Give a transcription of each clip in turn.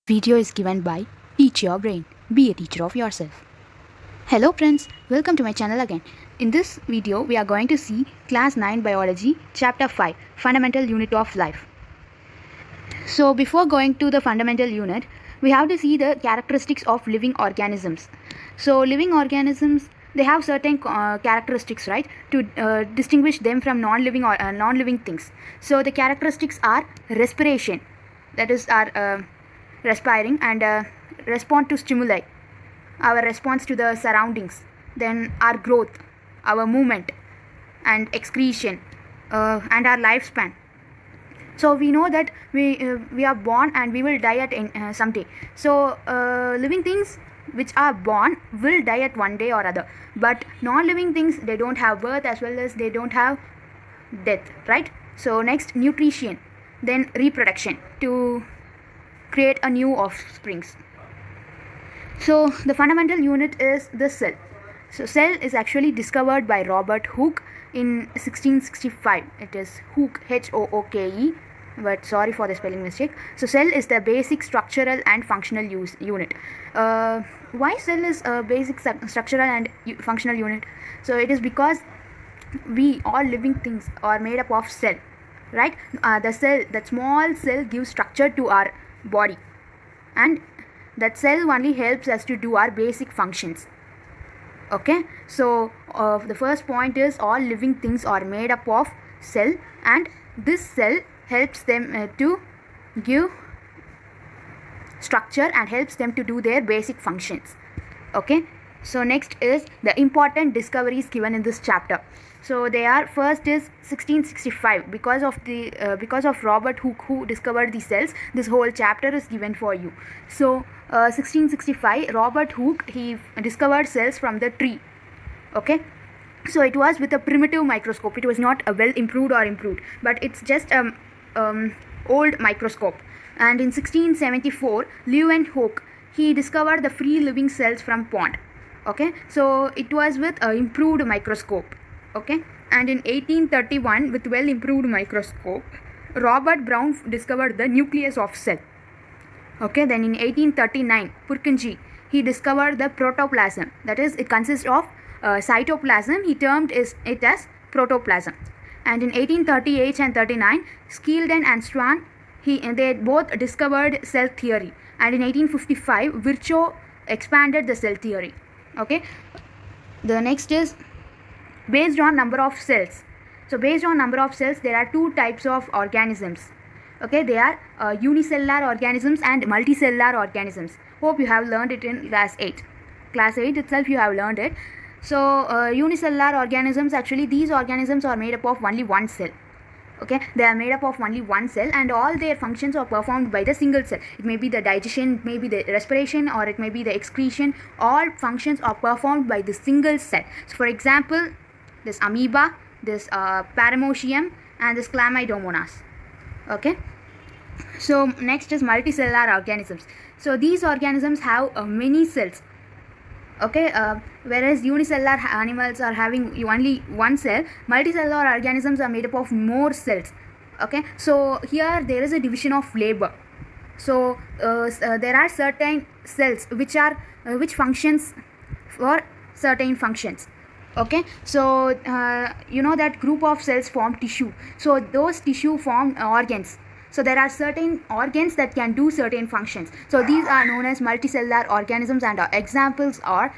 Video is given by Teach Your Brain. Be a teacher of yourself. Hello friends, welcome to my channel again. In this video, we are going to see Class 9 Biology, Chapter 5, Fundamental Unit of Life. So before going to the fundamental unit, we have to see the characteristics of living organisms. So living organisms, they have certain characteristics, right, to distinguish them from non-living things. So the characteristics are respiration, that is our respiring, and respond to stimuli, our response to the surroundings, then our growth, our movement, and excretion, and our lifespan. So we know that we are born and we will die at someday. So living things which are born will die at one day or other, but non-living things, they don't have birth as well as they don't have death, right? So next, nutrition, then reproduction to create a new offsprings. So the fundamental unit is the cell. So cell is actually discovered by Robert Hooke in 1665. It is Hooke, Hooke, but sorry for the spelling mistake. So cell is the basic structural and functional unit. Why cell is a basic structural and functional unit? So it is because we all living things are made up of cell, right? The cell, that small cell, gives structure to our body, and that cell only helps us to do our basic functions. Okay, so the first point is all living things are made up of cell, and this cell helps them to give structure and helps them to do their basic functions. Okay, so next is the important discoveries given in this chapter. So they are, first is 1665, because of Robert Hooke, who discovered the cells. This whole chapter is given for you. So 1665, Robert Hooke, he discovered cells from the tree. Okay, so it was with a primitive microscope. It was not a well improved or improved, but it's just old microscope. And in 1674, Leeuwenhoek, he discovered the free living cells from pond. Okay, so it was with a improved microscope. Okay, and in 1831, with well improved microscope, Robert Brown discovered the nucleus of cell. Okay, then in 1839, Purkinje, he discovered the protoplasm, that is, it consists of cytoplasm. He termed it as protoplasm. And in 1838 and 39, Skeldon and Swan, they both discovered cell theory. And in 1855, Virchow expanded the cell theory. Okay, the next is based on number of cells. So based on number of cells, there are two types of organisms. Okay, they are unicellular organisms and multicellular organisms. Hope you have learned it in class 8. Class 8 itself you have learned it. So unicellular organisms, actually these organisms are made up of only one cell. Okay, they are made up of only one cell, and all their functions are performed by the single cell. It may be the digestion, it may be the respiration, or it may be the excretion. All functions are performed by the single cell. So for example, this amoeba, this paramecium, and this chlamydomonas. Okay, so next is multicellular organisms. So these organisms have many cells. Okay, whereas unicellular animals are having only one cell, multicellular organisms are made up of more cells. Okay, so here there is a division of labor. So there are certain cells which functions for certain functions. Okay, so you know that group of cells form tissue. So those tissue form organs. So there are certain organs that can do certain functions. So these are known as multicellular organisms, and examples are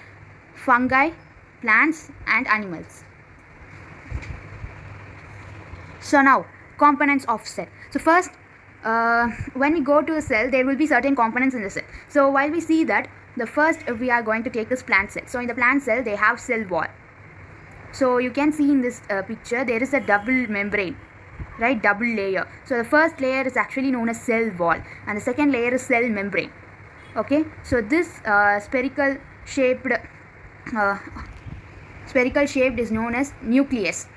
fungi, plants, and animals. So now, components of cell. So first, when we go to the cell, there will be certain components in the cell. So while we see that, the first we are going to take this plant cell. So in the plant cell, they have cell wall. So you can see in this picture, there is a double membrane, right, double layer. So the first layer is actually known as cell wall, and the second layer is cell membrane. Okay, so this spherical shaped is known as nucleus,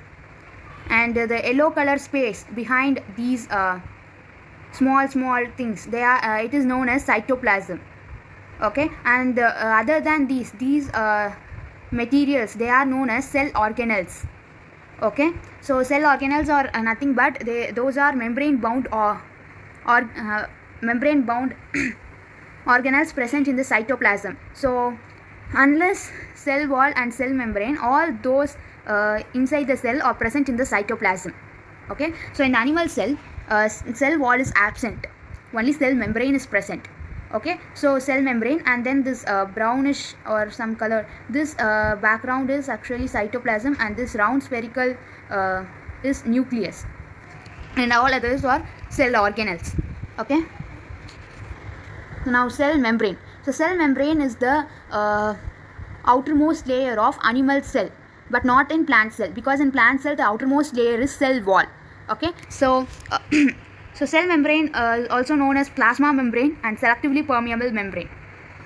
and the yellow color space behind these small things, it is known as cytoplasm. Okay, and other than these materials, they are known as cell organelles. Okay, so cell organelles are nothing but those are membrane bound or membrane bound organelles present in the cytoplasm. So unless cell wall and cell membrane, all those inside the cell are present in the cytoplasm. Okay, so in animal cell, cell wall is absent, only cell membrane is present. Okay, so cell membrane, and then this brownish or some color, this background is actually cytoplasm, and this round spherical is nucleus, and all others are cell organelles. Okay, so now cell membrane. So cell membrane is the outermost layer of animal cell, but not in plant cell, because in plant cell the outermost layer is cell wall. Okay, so so cell membrane also known as plasma membrane and selectively permeable membrane.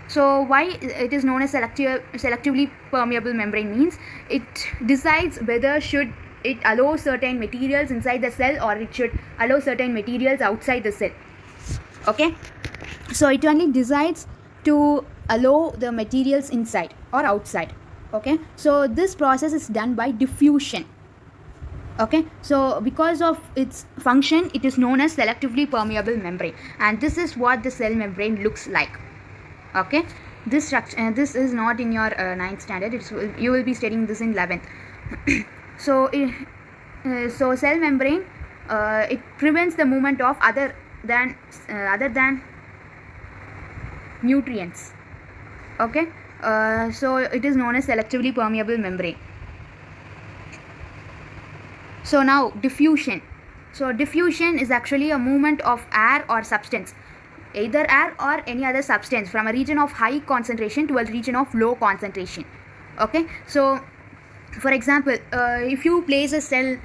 So why it is known as selectively permeable membrane means it decides whether should it allow certain materials inside the cell or it should allow certain materials outside the cell. Okay, so it only decides to allow the materials inside or outside. Okay, so this process is done by diffusion. Okay, so because of its function, it is known as selectively permeable membrane, and this is what the cell membrane looks like. Okay, this structure, this is not in your 9th standard, you will be studying this in 11th. So so cell membrane, it prevents the movement of other than nutrients. Okay, so it is known as selectively permeable membrane. So now diffusion. So diffusion is actually a movement of air or substance, either air or any other substance, from a region of high concentration to a region of low concentration. Okay, so for example, if you place a cell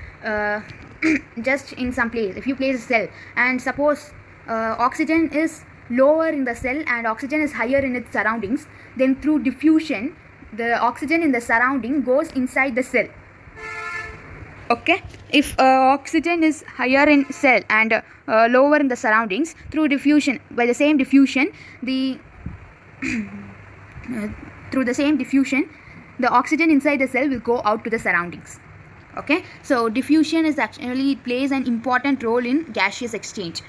just in some place, if you place a cell and suppose oxygen is lower in the cell and oxygen is higher in its surroundings, then through diffusion the oxygen in the surrounding goes inside the cell. Okay, if oxygen is higher in cell and lower in the surroundings, through diffusion, by the same diffusion, the through the same diffusion, the oxygen inside the cell will go out to the surroundings. Okay, so diffusion is actually, it plays an important role in gaseous exchange.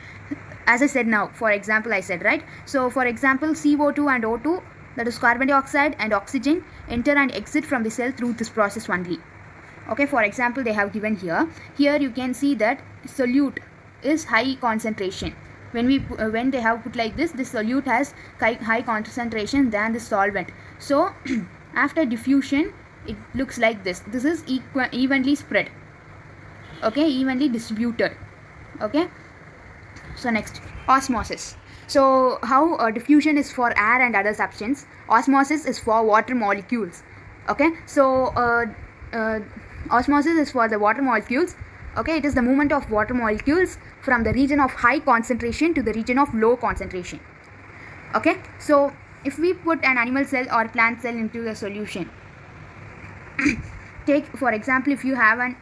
As I said now, for example, I said, right? So for example, CO2 and O2, that is carbon dioxide and oxygen, enter and exit from the cell through this process only. Okay, for example, they have given here you can see that solute is high concentration. When they have put like this solute has high concentration than the solvent. So after diffusion it looks like this is evenly spread. Okay, evenly distributed. Okay, so next, osmosis. So how diffusion is for air and other substance, osmosis is for water molecules. Okay, so osmosis is for the water molecules. Okay, it is the movement of water molecules from the region of high concentration to the region of low concentration. Okay, so if we put an animal cell or plant cell into a solution, take for example, if you have an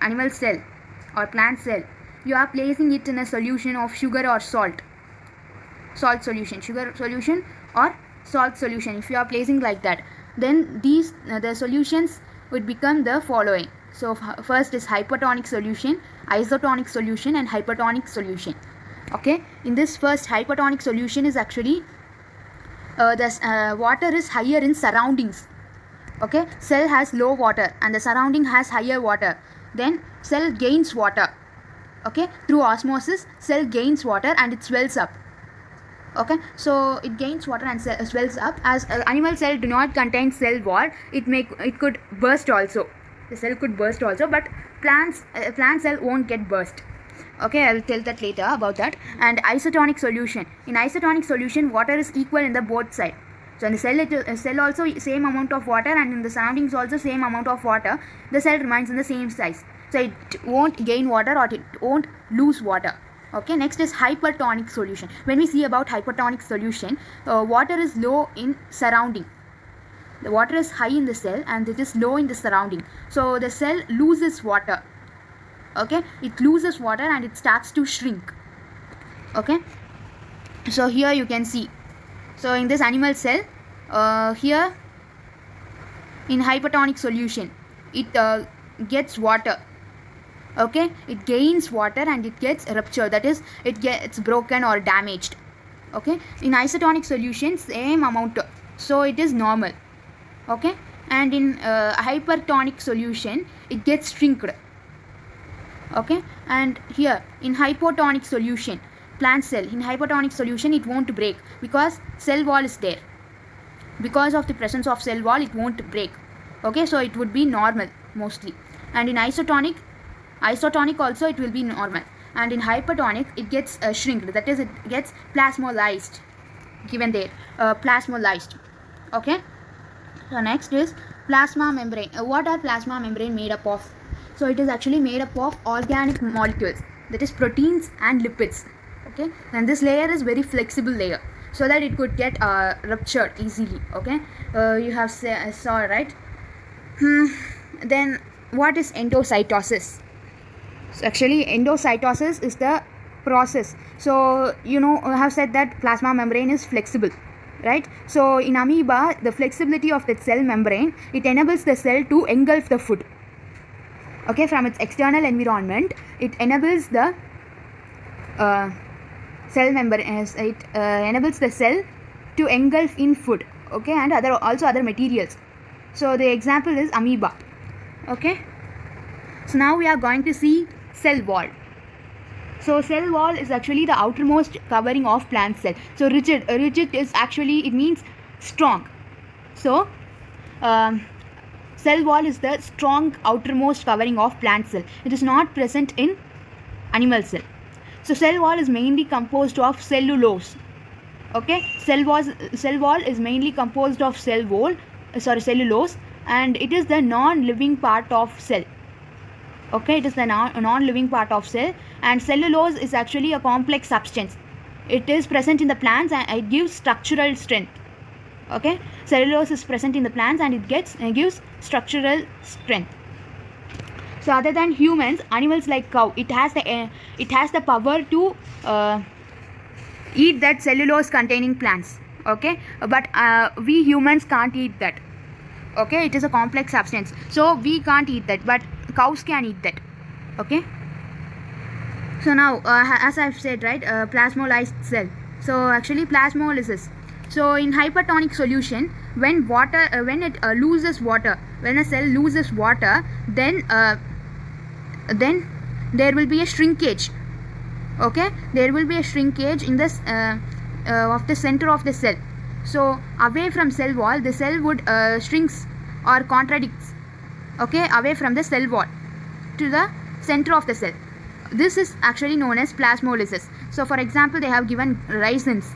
animal cell or plant cell, you are placing it in a solution of sugar or salt solution, sugar solution or salt solution. If you are placing like that, then these the solutions would become the following. So first is hypertonic solution, isotonic solution and hypertonic solution. Okay, in this first hypertonic solution is actually the water is higher in surroundings. Okay, cell has low water and the surrounding has higher water, then cell gains water. Okay, through osmosis cell gains water and it swells up. Okay, so it gains water and swells up. As animal cell do not contain cell wall, it could burst also. The cell could burst also, but plant cell won't get burst. Okay, I will tell that later about that. And isotonic solution. In isotonic solution, water is equal in the both side. So in the cell also same amount of water, and in the surroundings also same amount of water. The cell remains in the same size. So it won't gain water or it won't lose water. Okay, next is hypertonic solution. When we see about hypertonic solution, water is low in surrounding. The water is high in the cell and it is low in the surrounding. So the cell loses water. Okay, it loses water and it starts to shrink. Okay, so here you can see. So in this animal cell, here in hypertonic solution, it gets water. Okay, it gains water and it gets ruptured, that is it gets broken or damaged. Okay, in isotonic solution same amount, so it is normal. Okay, and in hypertonic solution it gets shrinked. Okay, and here in hypotonic solution, plant cell in hypotonic solution it won't break because cell wall is there. Because of the presence of cell wall it won't break. Okay, so it would be normal mostly. And in isotonic also it will be normal. And in hypertonic it gets shrinked, that is it gets plasmolized, given there, plasmolized. Okay, so next is plasma membrane. What are plasma membrane made up of? So it is actually made up of organic molecules, that is proteins and lipids. Okay, and this layer is very flexible layer, so that it could get ruptured easily. Okay, you have saw, right? Then what is endocytosis? So actually endocytosis is the process. So I have said that plasma membrane is flexible, right? So in amoeba, the flexibility of the cell membrane, it enables the cell to engulf the food. Okay, from its external environment, it enables the cell membrane, it enables the cell to engulf in food. Okay, and other materials. So the example is amoeba. Okay, so now we are going to see cell wall. So cell wall is actually the outermost covering of plant cell. So rigid is actually, it means strong. So cell wall is the strong outermost covering of plant cell. It is not present in animal cell. So cell wall is mainly composed of cellulose. Okay, cell wall is mainly composed of cellulose, and it is the non-living part of cell. Okay, it is the non-living part of cell, and cellulose is actually a complex substance. It is present in the plants and it gives structural strength. Okay, cellulose is present in the plants and it gives structural strength. So other than humans, animals like cow, it has the power to eat that cellulose containing plants. Okay, but we humans can't eat that. Okay, it is a complex substance, so we can't eat that, but cows can eat that. Okay, so now as I've said, right, plasmolized cell. So actually plasmolysis. So in hypertonic solution, when it loses water, when a cell loses water, then there will be a shrinkage. Okay, there will be a shrinkage in this of the center of the cell. So away from cell wall, the cell would shrinks or contradicts. Okay, away from the cell wall to the center of the cell. This is actually known as plasmolysis. So for example, they have given rhizins.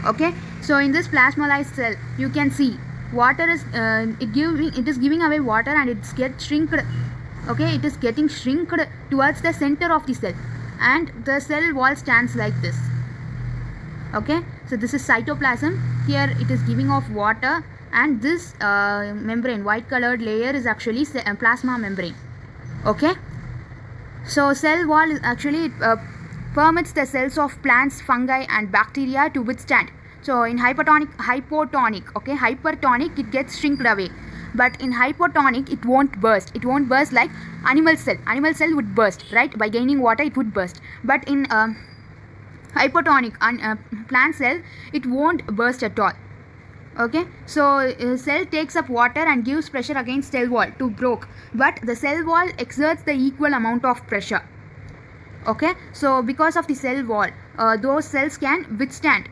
Okay, so in this plasmolized cell, you can see water is it is giving away water and it gets shrinked. Okay, it is getting shrinked towards the center of the cell, and the cell wall stands like this. Okay, so this is cytoplasm. Here it is giving off water, and this membrane, white colored layer, is actually plasma membrane. Okay, so cell wall is actually permits the cells of plants, fungi and bacteria to withstand. So in hypertonic, okay, hypertonic, it gets shrinked away, but in hypotonic it won't burst. It won't burst like animal cell would burst, right? By gaining water it would burst, but in hypotonic plant cell it won't burst at all. Okay, so cell takes up water and gives pressure against cell wall to break, but the cell wall exerts the equal amount of pressure. Okay, so because of the cell wall, those cells can withstand,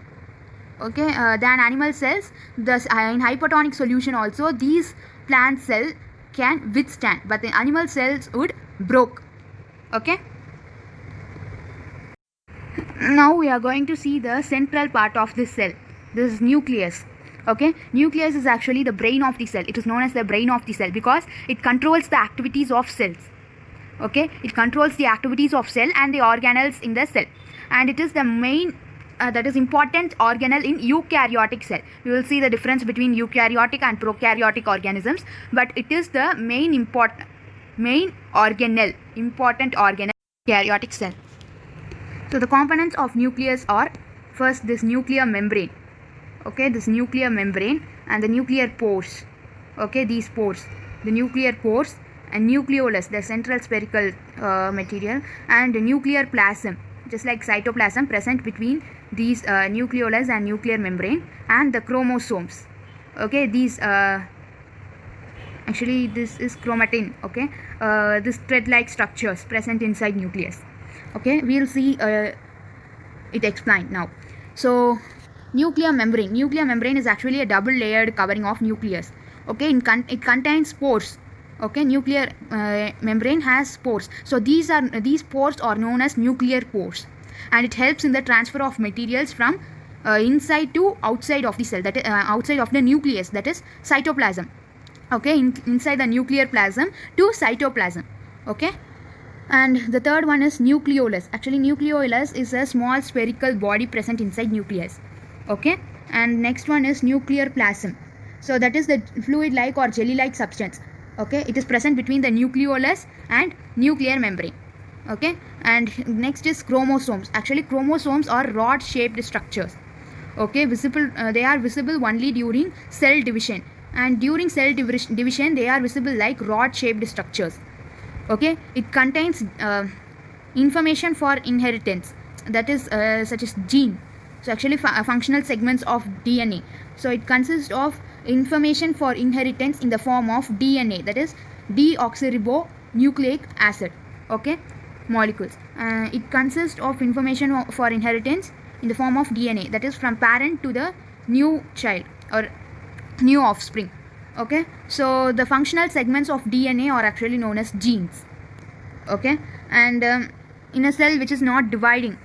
okay, than animal cells. Thus in hypertonic solution also these plant cell can withstand, but the animal cells would break. Okay, now we are going to see the central part of this cell. This is nucleus. Okay, nucleus is actually the brain of the cell. It is known as the brain of the cell because it controls the activities of cells. Okay, it controls the activities of cell and the organelles in the cell, and it is the main that is important organelle in eukaryotic cell. You will see the difference between eukaryotic and prokaryotic organisms, but it is the main organelle, important organelle in eukaryotic cell. So the components of nucleus are, first, this nuclear membrane. Okay, this nuclear membrane and the nuclear pores. Okay, these pores, the nuclear pores, and nucleolus, the central spherical material, and the nuclear plasm. just like cytoplasm, present between these nucleolus and nuclear membrane, and the chromosomes. Okay, these actually this is chromatin. Okay, this thread-like structures present inside nucleus. Okay, we'll see it explained now. So nuclear membrane is actually a double layered covering of nucleus. Okay, it contains pores. Okay, nuclear membrane has spores. So these pores are known as nuclear pores, and it helps in the transfer of materials from inside to outside of the cell, that is outside of the nucleus, that is cytoplasm. Okay, inside the nuclear plasm to cytoplasm. Okay, and the third one is nucleolus. Actually, nucleolus is a small spherical body present inside nucleus. Okay, and next one is nuclear plasm. So that is the fluid like or jelly like substance. Okay, it is present between the nucleolus and nuclear membrane. Okay, and next is chromosomes. Actually, chromosomes are rod shaped structures. Okay, they are visible only during cell division, and during cell division they are visible like rod shaped structures. Okay, it contains information for inheritance, that is such as gene. So actually functional segments of DNA. So it consists of information for inheritance in the form of DNA, that is deoxyribonucleic acid. Okay, molecules. It consists of information for inheritance in the form of DNA, that is from parent to the new child or new offspring. Okay, so the functional segments of DNA are actually known as genes. Okay, and in a cell which is not dividing,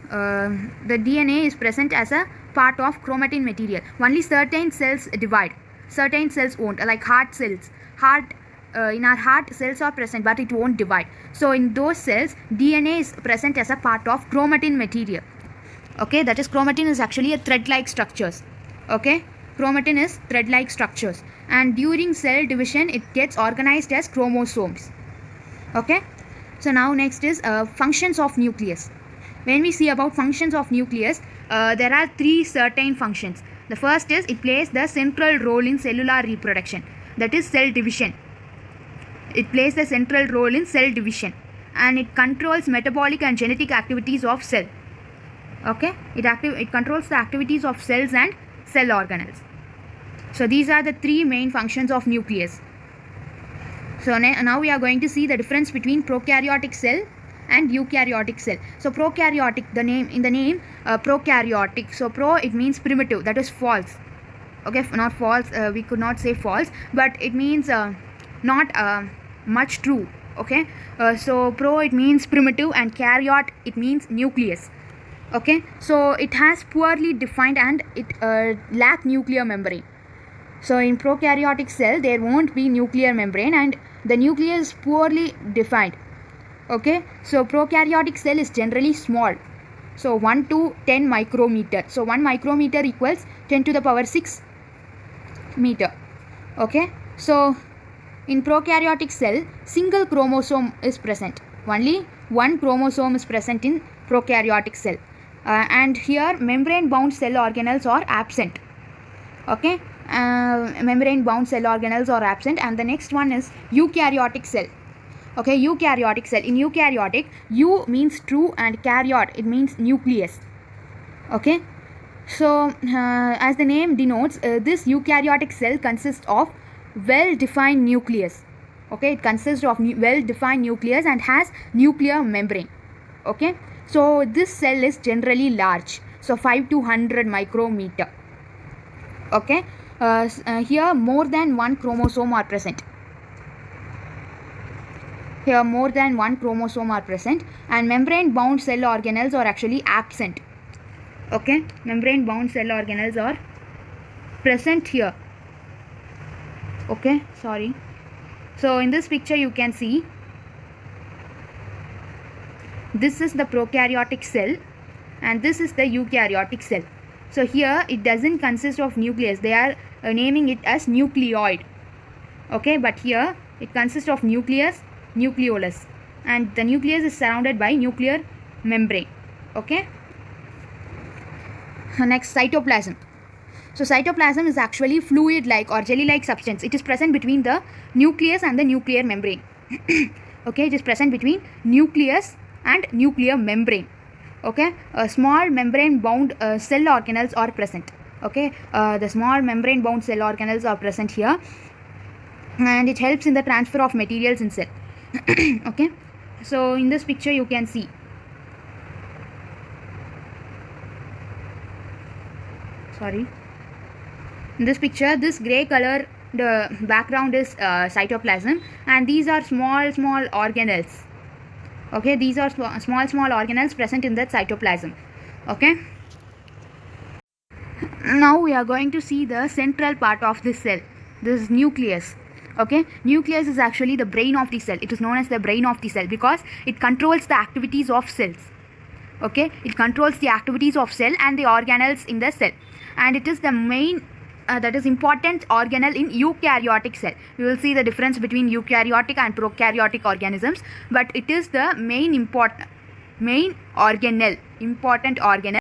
the DNA is present as a part of chromatin material. Only certain cells divide, certain cells won't, like heart cells. In our heart, cells are present but it won't divide. So in those cells, DNA is present as a part of chromatin material. Okay, that is chromatin is actually a thread-like structures. Okay, chromatin is thread-like structures, and during cell division it gets organized as chromosomes. Okay, so now next is functions of nucleus. When we see about functions of nucleus, there are three certain functions. The first is it plays the central role in cellular reproduction, that is cell division. It plays the central role in cell division, and it controls metabolic and genetic activities of cell. Okay, it controls the activities of cells and cell organelles. So these are the three main functions of nucleus. So now we are going to see the difference between prokaryotic cell and eukaryotic cell. So prokaryotic, in the name prokaryotic. So pro, it means primitive, that is false. Okay, not false, we could not say false, but it means not much true. Okay, so pro, it means primitive, and karyot, it means nucleus. Okay, so it has poorly defined and it lack nuclear membrane. So in prokaryotic cell there won't be nuclear membrane and the nucleus is poorly defined. Okay, so prokaryotic cell is generally small, so 1 to 10 micrometer. So 1 micrometer equals 10 to the power 6 meter. Okay, so in prokaryotic cell, single chromosome is present. Only one chromosome is present in prokaryotic cell, and here membrane bound cell organelles are absent. Okay, membrane bound cell organelles are absent. And the next one is eukaryotic cell. Okay, eukaryotic cell. In eukaryotic, eu means true and karyot, it means nucleus. Okay, so as the name denotes, this eukaryotic cell consists of well defined nucleus. Okay, it consists of well defined nucleus and has nuclear membrane. Okay, so this cell is generally large, so 5 to 100 micrometer. Okay, here more than one chromosome are present. Here more than one chromosome are present, and membrane bound cell organelles are actually absent. Okay, membrane bound cell organelles are present here. Okay, sorry. So in this picture you can see this is the prokaryotic cell and this is the eukaryotic cell. So here it doesn't consist of nucleus, they are naming it as nucleoid. Okay, but here it consists of nucleus, nucleolus, and the nucleus is surrounded by nuclear membrane. Okay, next, cytoplasm. So cytoplasm is actually fluid like or jelly like substance. It is present between the nucleus and the nuclear membrane. Okay, it is present between nucleus and nuclear membrane. Okay, small membrane bound cell organelles are present. Okay, the small membrane bound cell organelles are present here, and it helps in the transfer of materials in cell. Okay, so in this picture you can see, sorry, in this picture, this gray color, the background is cytoplasm, and these are small organelles. Okay, these are small organelles present in that cytoplasm. Okay, now we are going to see the central part of this cell, this nucleus. Okay, nucleus is actually the brain of the cell. It is known as the brain of the cell because it controls the activities of cells. Okay, it controls the activities of cell and the organelles in the cell, and it is the main that is important organelle in eukaryotic cell. We will see the difference between eukaryotic and prokaryotic organisms, but it is the main organelle, important organelle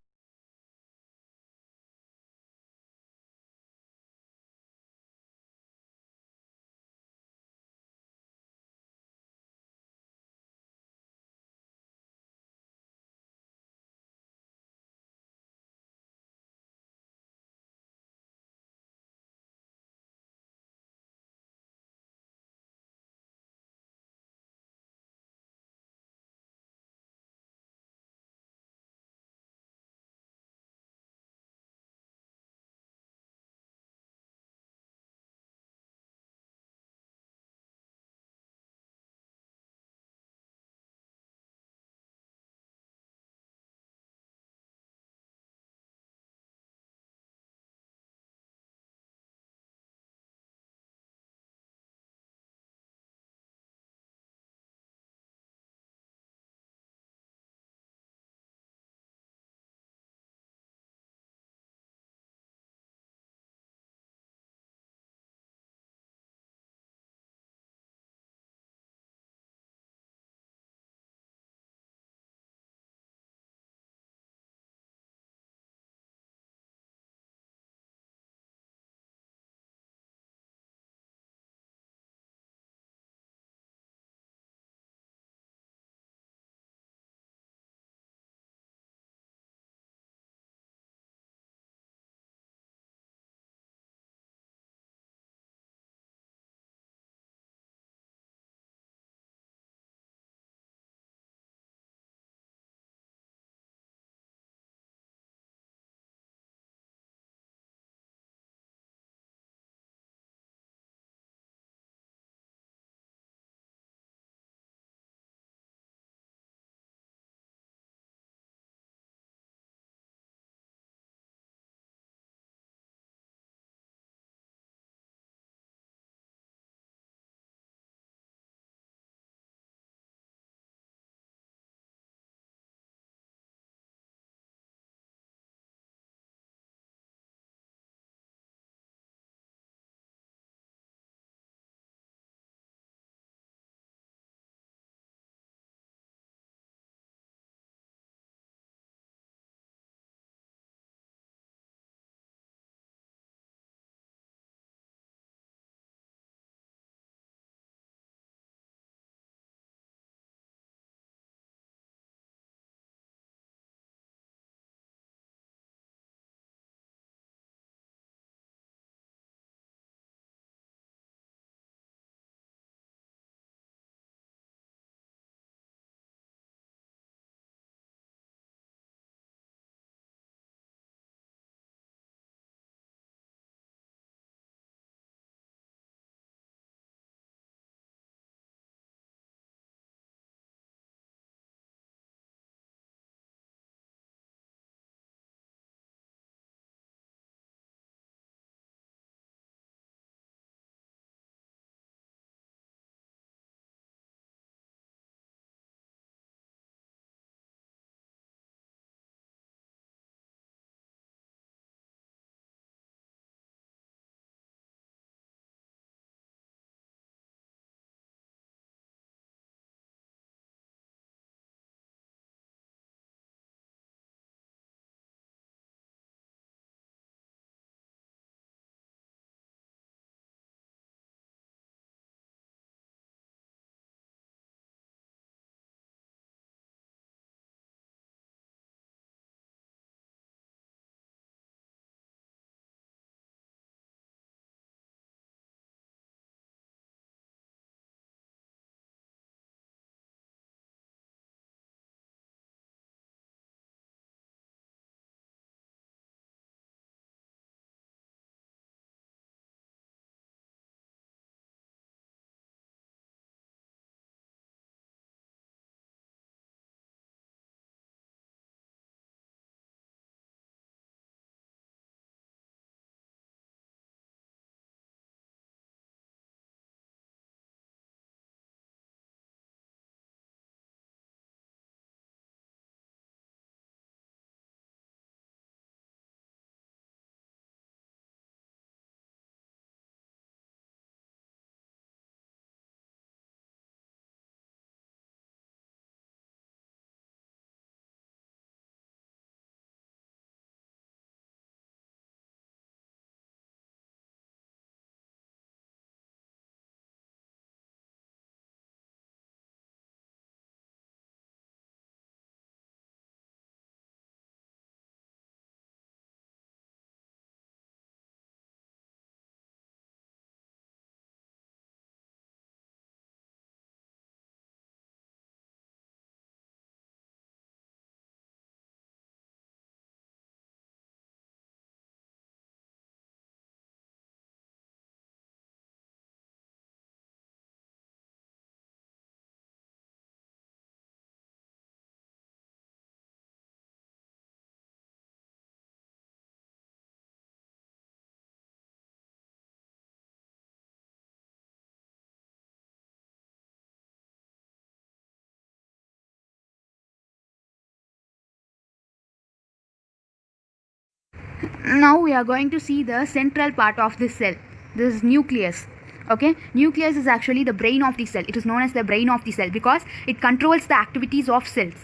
Now we are going to see the central part of this cell. This is nucleus. Okay, nucleus is actually the brain of the cell. It is known as the brain of the cell because it controls the activities of cells.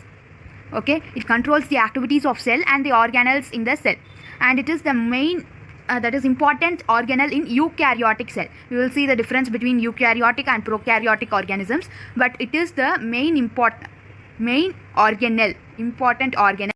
Okay, it controls the activities of cell and the organelles in the cell, and it is the main that is important organelle in eukaryotic cell. We will see the difference between eukaryotic and prokaryotic organisms, but it is the main organelle, important organelle.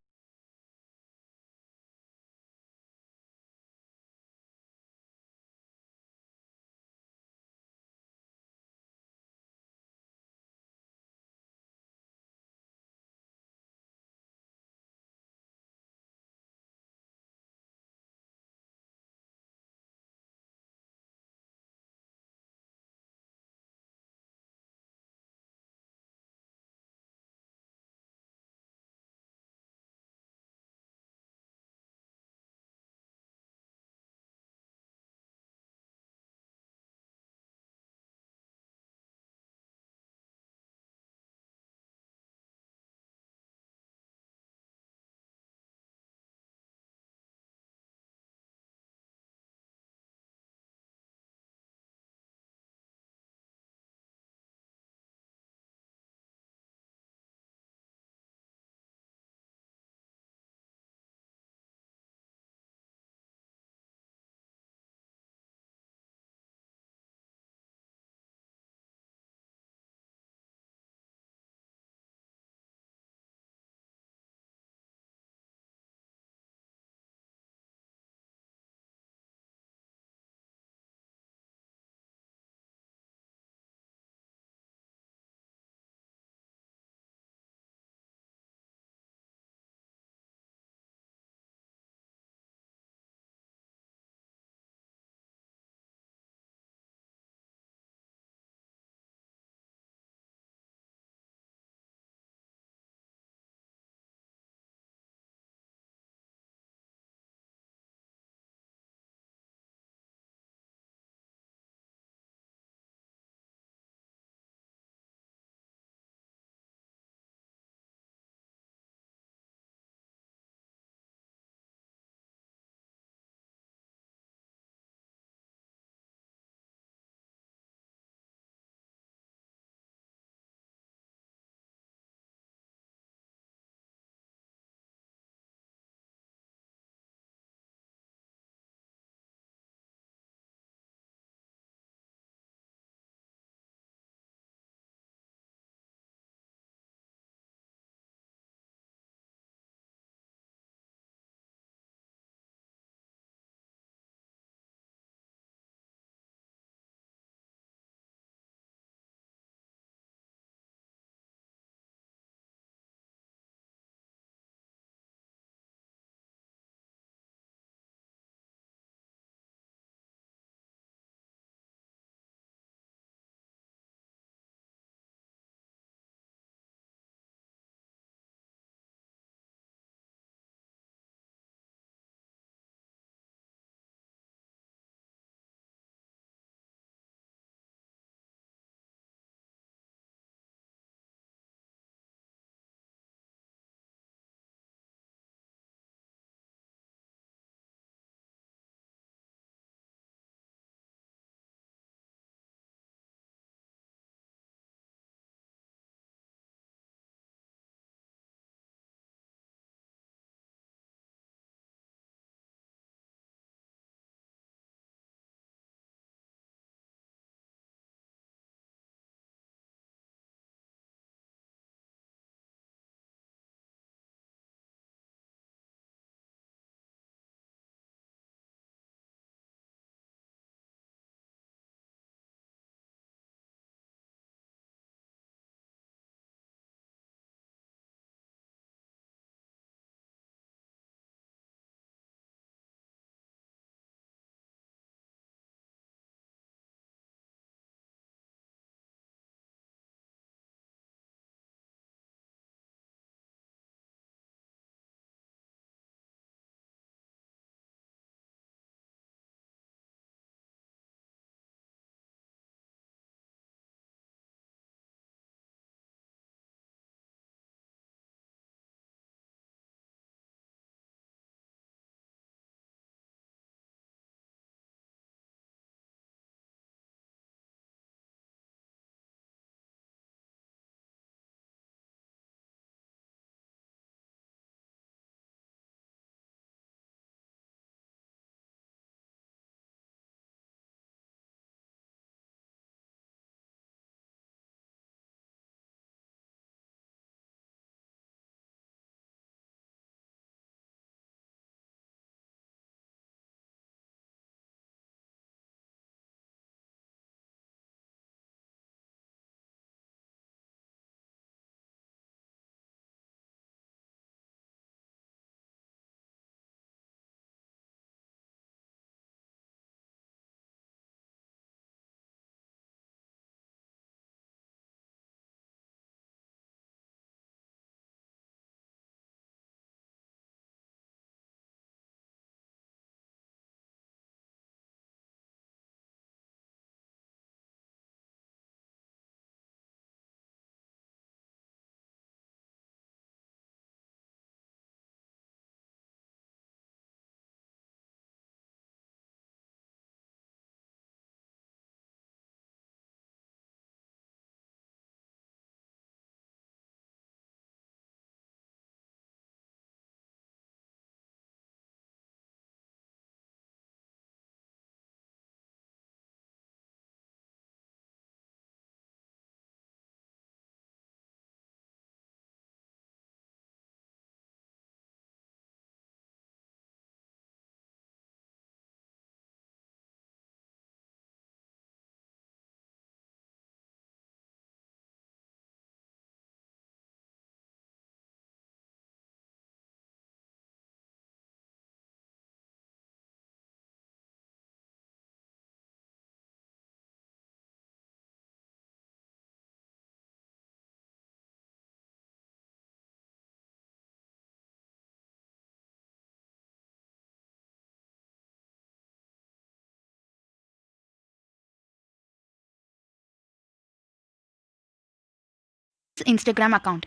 Instagram account.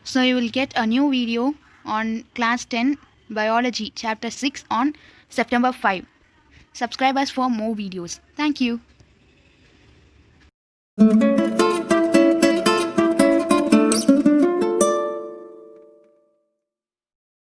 So you will get a new video on class 10 biology chapter 6 on September 5. Subscribe us for more videos. Thank you.